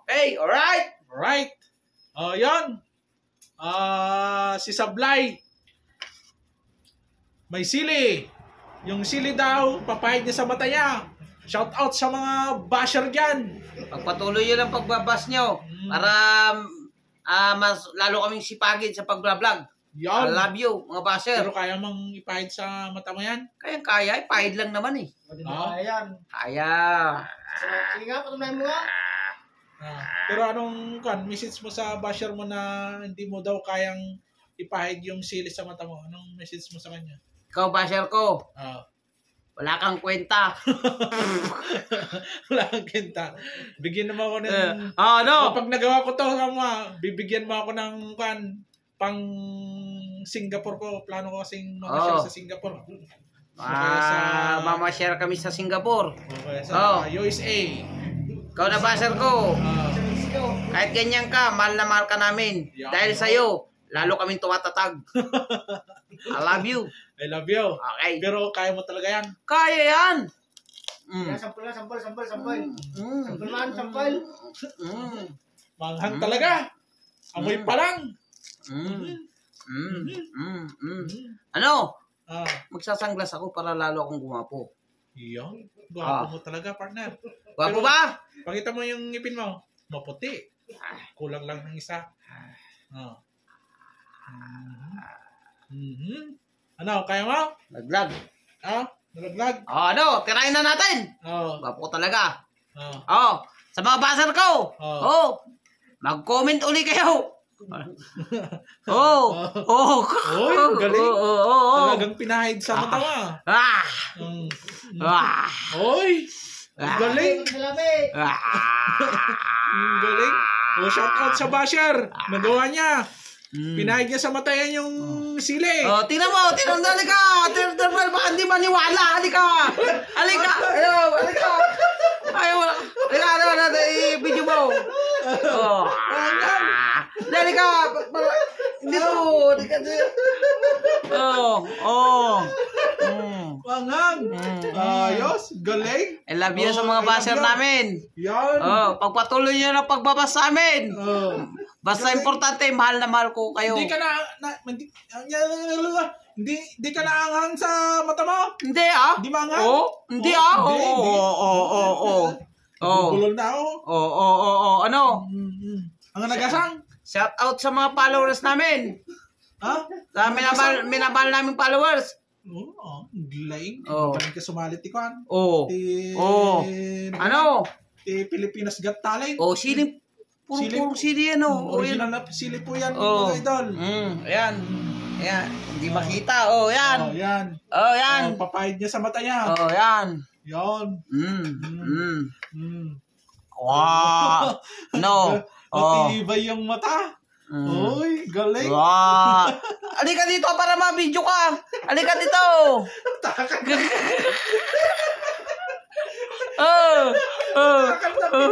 Okay, alright. Alright. Yan. Si Sablay. May sili. Yung sili daw, papahid niya sa mata niya. Shout out sa mga basher dyan. Pagpatuloy yun ang pagbabas nyo para mas lalo kaming sipagin sa pagbablog. I Yan. love you, mga basher. Pero kaya mang ipahid sa mata mo yan? Kaya, ipahid lang naman eh. Ayan. Kaya. Sige nga, patunayan mo nga. Pero anong message mo sa basher mo na hindi mo daw kayang ipahid yung sili sa mata mo? Anong message mo sa kanya? Ikaw, basher ko, wala kang kwenta. Wala kang kwenta. Bigyan naman ako ng... Ano? Kapag nagawa ko to, bibigyan mo ako ng pang Singapore ko. Plano ko kasing mamasyal sa Singapore. Mamashare kami sa Singapore. Okay, sa USA. Ikaw na, basher ko. Kahit ganyan ka, mahal na mahal ka namin. Dahil sa'yo, lalo kaming tumatatag. I love you. I love you. Okay. Pero kaya mo talaga yan? Kaya yan. Sampol na, sampol. Sampol man, sampol. Manghang talaga. Amoy pa lang. Ano? Magsasanglas ako para lalo akong gumapo. Iyon. Gwapo mo talaga, partner. Gwapo Pero, ba? Pakita mo yung ngipin mo. Maputi. Kulang lang ng isa. Ano, kaya mo? Naglag. Nalaglag? Ano? Tirahin na natin. Gwapo talaga. Sa mga basar ko. Mag-comment uli kayo. Oy, galing. Talagang pinahid sa mata mo. Oy, galing. Galing. Shout out sa basher. Nagawa niya. Pinahid niya sa mata yan yung sili. Tingnan mo. Halika. Baka hindi maniwala. Halika. Halika. I-video mo. Halika. Dito. Wangang. Ayos. Galing. I love you sa mga basher namin. Yan. Pagpatuloy nyo na pagbabas sa amin. Basta importante, mahal na mahal ko kayo. Hindi ka hindi ka naanghang sa mata mo? Hindi Hindi maanghang? Hindi Gulol na ako. Ano? Ang nagasang? Shout out sa mga followers namin. Sa minabal namin followers. Gilaing. Galing ka sumalit ikuan. Ano? Pilipinas Got Talent. Sili. Puro sili yan Original na sili po yan, mga idol. Ayan. Hindi makita. Yan. Yan. Papahid niya sa mata niya. Yan. Yan. Wow. No. Matibay yung mata. Uy, galing. Halika dito para ma-video ka. Halika dito. Takal na